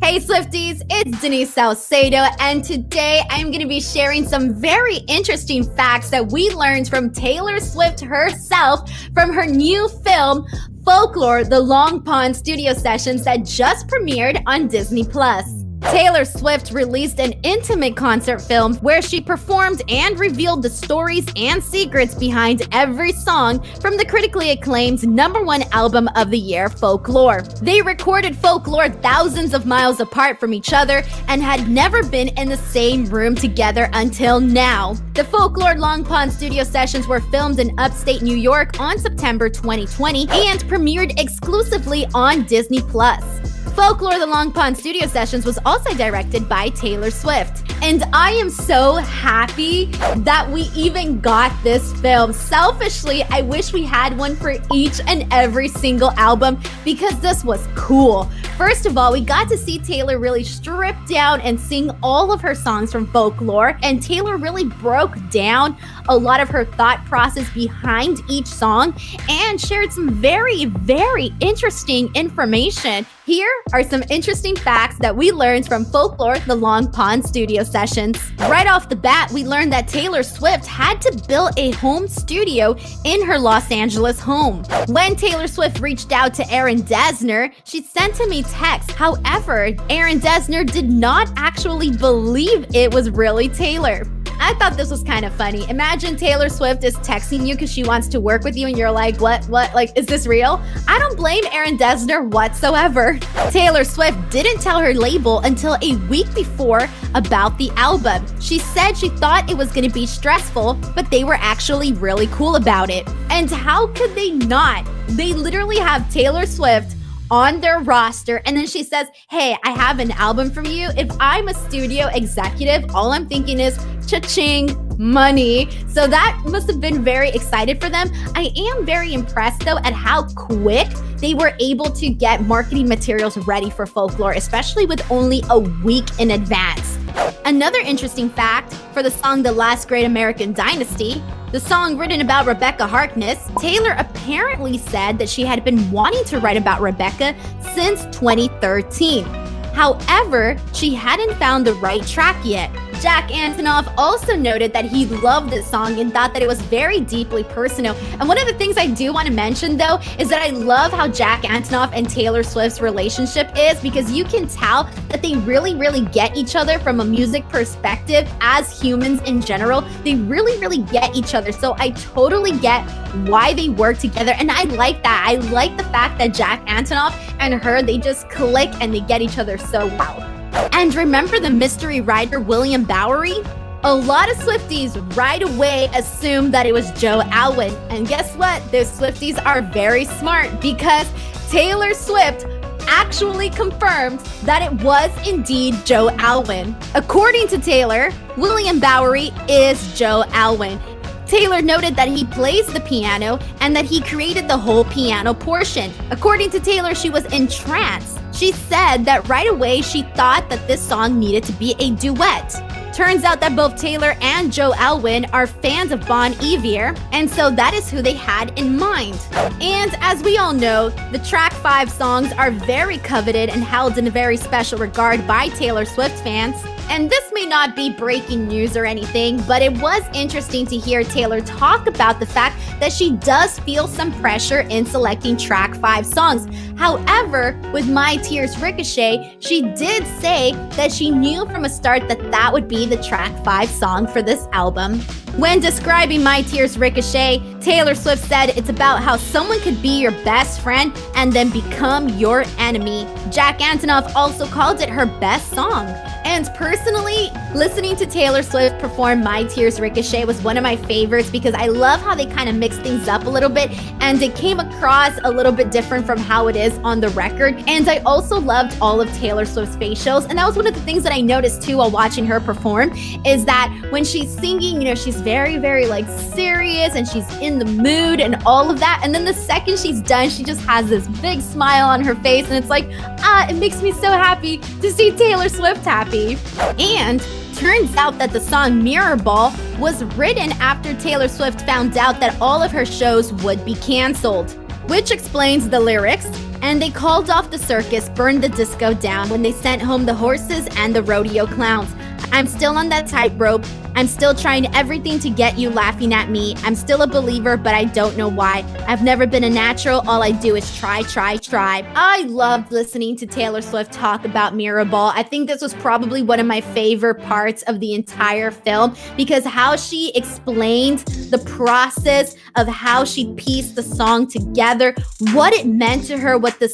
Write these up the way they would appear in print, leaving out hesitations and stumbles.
Hey Swifties, it's Denise Salcedo, and today I'm going to be sharing some very interesting facts that we learned from Taylor Swift herself from her new film, Folklore, the Long Pond Studio Sessions that just premiered on Disney+. Taylor Swift released an intimate concert film where she performed and revealed the stories and secrets behind every song from the critically acclaimed #1 album of the year, Folklore. They recorded Folklore thousands of miles apart from each other and had never been in the same room together until now. The Folklore Long Pond Studio Sessions were filmed in upstate New York on September 2020 and premiered exclusively on Disney+. Folklore, the Long Pond Studio Sessions was also directed by Taylor Swift. And I am so happy that we even got this film. Selfishly, I wish we had one for each and every single album because this was cool. First of all, we got to see Taylor really strip down and sing all of her songs from Folklore, and Taylor really broke down a lot of her thought process behind each song and shared some very, very interesting information. Here are some interesting facts that we learned from Folklore, the Long Pond Studio Sessions. Right off the bat, we learned that Taylor Swift had to build a home studio in her Los Angeles home. When Taylor Swift reached out to Aaron Dessner, she sent him a text. However, Aaron Dessner did not actually believe it was really Taylor. I thought this was kind of funny. Imagine Taylor Swift is texting you because she wants to work with you and you're like, what, like, is this real? I don't blame Aaron Dessner whatsoever. Taylor Swift didn't tell her label until a week before about the album. She said she thought it was going to be stressful, but they were actually really cool about it. And how could they not? They literally have Taylor Swift on their roster, and then she says, hey, I have an album from you. If I'm a studio executive, all I'm thinking is cha-ching, money. So that must have been very excited for them. I am very impressed though at how quick they were able to get marketing materials ready for Folklore, especially with only a week in advance. Another interesting fact for the song The Last Great American Dynasty, the song written about Rebecca Harkness, Taylor apparently said that she had been wanting to write about Rebecca since 2013. However, she hadn't found the right track yet. Jack Antonoff also noted that he loved this song and thought that it was very deeply personal. And one of the things I do want to mention though is that I love how Jack Antonoff and Taylor Swift's relationship is, because you can tell that they really, really get each other from a music perspective as humans in general. They really, really get each other. So I totally get why they work together. And I like that. I like the fact that Jack Antonoff and her, they just click and they get each other so well. And remember the mystery writer William Bowery? A lot of Swifties right away assumed that it was Joe Alwyn. And guess what? Those Swifties are very smart because Taylor Swift actually confirmed that it was indeed Joe Alwyn. According to Taylor, William Bowery is Joe Alwyn. Taylor noted that he plays the piano and that he created the whole piano portion. According to Taylor, she was entranced. She said that right away she thought that this song needed to be a duet. Turns out that both Taylor and Joe Alwyn are fans of Bon Iver, and so that is who they had in mind. And as we all know, the track 5 songs are very coveted and held in a very special regard by Taylor Swift fans. And this may not be breaking news or anything, but it was interesting to hear Taylor talk about the fact that she does feel some pressure in selecting track 5 songs. However, with My Tears Ricochet, she did say that she knew from a start that that would be the track 5 song for this album. When describing My Tears Ricochet, Taylor Swift said it's about how someone could be your best friend and then become your enemy. Jack Antonoff also called it her best song. And personally, listening to Taylor Swift perform My Tears Ricochet was one of my favorites because I love how they kind of mix things up a little bit and it came across a little bit different from how it is on the record. And I also loved all of Taylor Swift's facials, and that was one of the things that I noticed too while watching her perform, is that when she's singing, you know, she's very, very like serious and she's in the mood and all of that. And then the second she's done, she just has this big smile on her face and it's like, it makes me so happy to see Taylor Swift happy. And turns out that the song Mirror Ball was written after Taylor Swift found out that all of her shows would be canceled. Which explains the lyrics, And they called off the circus, burned the disco down when they sent home the horses and the rodeo clowns. I'm still on that tightrope. I'm still trying everything to get you laughing at me. I'm still a believer, but I don't know why. I've never been a natural. All I do is try. I loved listening to Taylor Swift talk about Mirrorball. I think this was probably one of my favorite parts of the entire film because how she explained the process of how she pieced the song together, what it meant to her, what the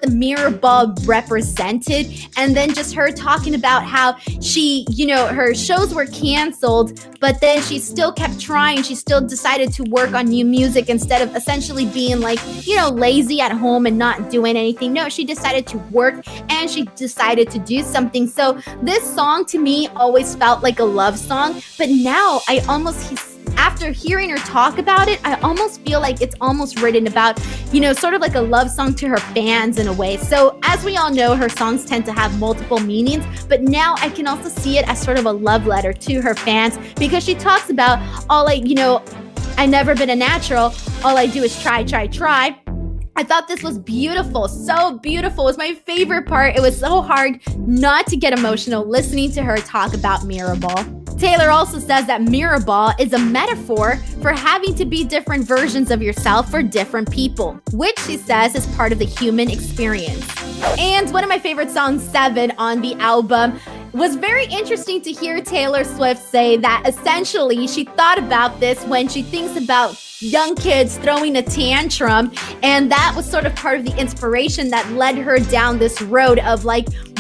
Mirrorball represented, and then just her talking about how she, her shows were canceled, but then she still kept trying. She still decided to work on new music instead of essentially being lazy at home and not doing anything. No, she decided to work and she decided to do something. So this song to me always felt like a love song, but now after hearing her talk about it, I almost feel like it's almost written about, sort of like a love song to her fans in a way. So as we all know, her songs tend to have multiple meanings, but now I can also see it as sort of a love letter to her fans because she talks about I've never been a natural. All I do is try. I thought this was beautiful, so beautiful. It was my favorite part. It was so hard not to get emotional listening to her talk about Mirrorball. Taylor also says that Mirrorball is a metaphor for having to be different versions of yourself for different people, which she says is part of the human experience. And one of my favorite songs, 7 on the album, was very interesting to hear Taylor Swift say that essentially she thought about this when she thinks about young kids throwing a tantrum, and that was sort of part of the inspiration that led her down this road of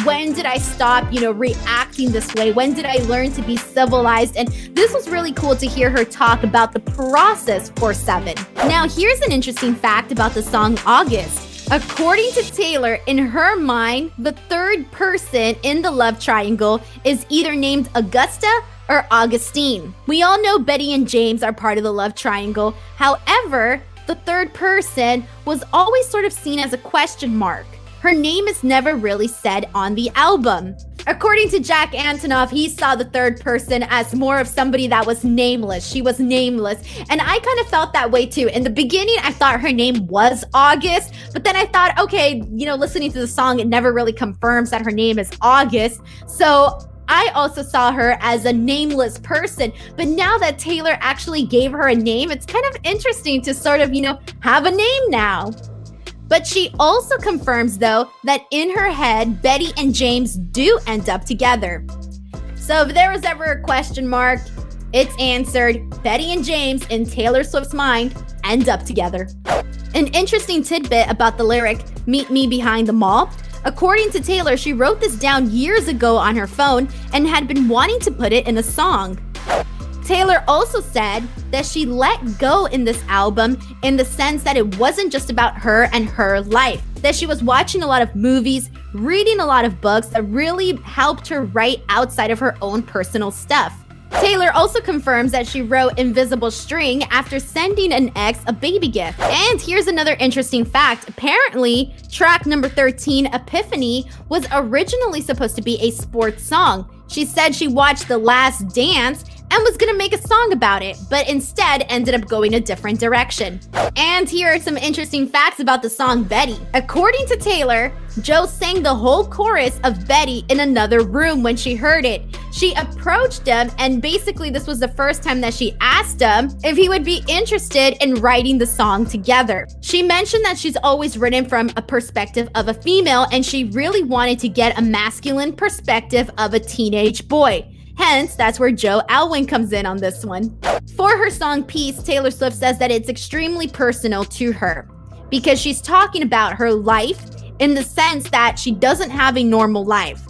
when did I stop, reacting this way? When did I learn to be civilized? And this was really cool to hear her talk about the process for 7. Now, here's an interesting fact about the song August. According to Taylor, in her mind, the third person in the love triangle is either named Augusta or Augustine. We all know Betty and James are part of the love triangle. However, the third person was always sort of seen as a question mark. Her name is never really said on the album. According to Jack Antonoff, he saw the third person as more of somebody that was nameless. She was nameless. And I kind of felt that way too. In the beginning, I thought her name was August, but then I thought, okay, listening to the song, it never really confirms that her name is August. So I also saw her as a nameless person, but now that Taylor actually gave her a name, it's kind of interesting to sort of, have a name now. But she also confirms, though, that in her head, Betty and James do end up together. So if there was ever a question mark, it's answered. Betty and James, in Taylor Swift's mind, end up together. An interesting tidbit about the lyric, "Meet me behind the mall." According to Taylor, she wrote this down years ago on her phone and had been wanting to put it in a song. Taylor also said that she let go in this album in the sense that it wasn't just about her and her life, that she was watching a lot of movies, reading a lot of books that really helped her write outside of her own personal stuff. Taylor also confirms that she wrote Invisible String after sending an ex a baby gift. And here's another interesting fact. Apparently, track number 13, Epiphany, was originally supposed to be a sports song. She said she watched The Last Dance and was gonna make a song about it, but instead ended up going a different direction. And here are some interesting facts about the song Betty. According to Taylor, Joe sang the whole chorus of Betty in another room when she heard it. She approached him, and basically this was the first time that she asked him if he would be interested in writing the song together. She mentioned that she's always written from a perspective of a female, and she really wanted to get a masculine perspective of a teenage boy. Hence, that's where Joe Alwyn comes in on this one. For her song Peace, Taylor Swift says that it's extremely personal to her because she's talking about her life in the sense that she doesn't have a normal life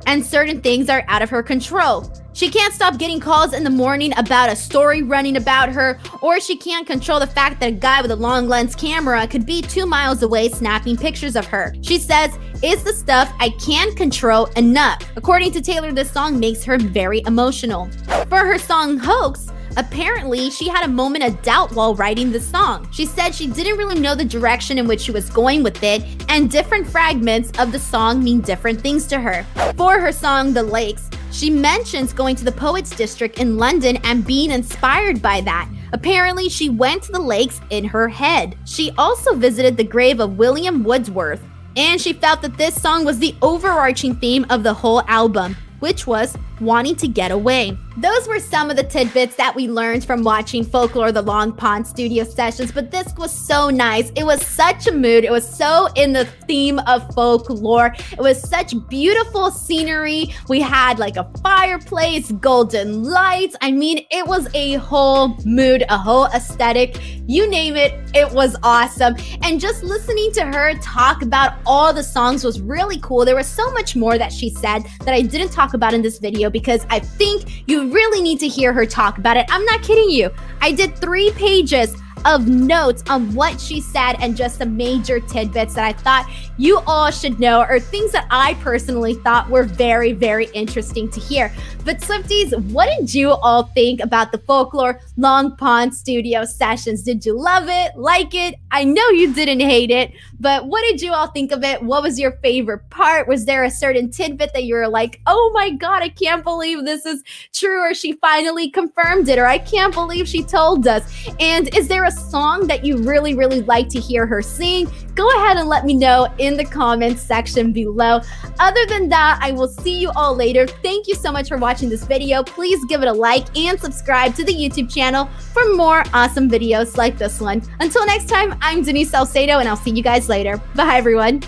and certain things are out of her control. She can't stop getting calls in the morning about a story running about her, or she can't control the fact that a guy with a long lens camera could be 2 miles away snapping pictures of her. She says, "It's the stuff I can't control enough." According to Taylor, this song makes her very emotional. For her song Hoax, apparently she had a moment of doubt while writing the song. She said she didn't really know the direction in which she was going with it, and different fragments of the song mean different things to her. For her song The Lakes, she mentions going to the Poets District in London and being inspired by that. Apparently, she went to the lakes in her head. She also visited the grave of William Wordsworth, and she felt that this song was the overarching theme of the whole album, which was wanting to get away. Those were some of the tidbits that we learned from watching Folklore the Long Pond studio sessions, but this was so nice. It was such a mood. It was so in the theme of folklore. It was such beautiful scenery. We had like a fireplace, golden lights. I mean, it was a whole mood, a whole aesthetic. You name it, it was awesome. And just listening to her talk about all the songs was really cool. There was so much more that she said that I didn't talk about in this video because I think you really need to hear her talk about it. I'm not kidding you. I did 3 pages of notes on what she said and just some major tidbits that I thought you all should know, or things that I personally thought were very, very interesting to hear. But Swifties, what did you all think about the Folklore Long Pond studio sessions? Did you love it, like it? I know you didn't hate it, but what did you all think of it? What was your favorite part? Was there a certain tidbit that you were like, oh my God, I can't believe this is true, or she finally confirmed it, or I can't believe she told us? And is there a song that you really, really like to hear her sing? Go ahead and let me know in the comments section below. Other than that, I will see you all later. Thank you so much for watching this video. Please give it a like and subscribe to the YouTube channel for more awesome videos like this one. Until next time, I'm Denise Salcedo, and I'll see you guys later. Bye, everyone.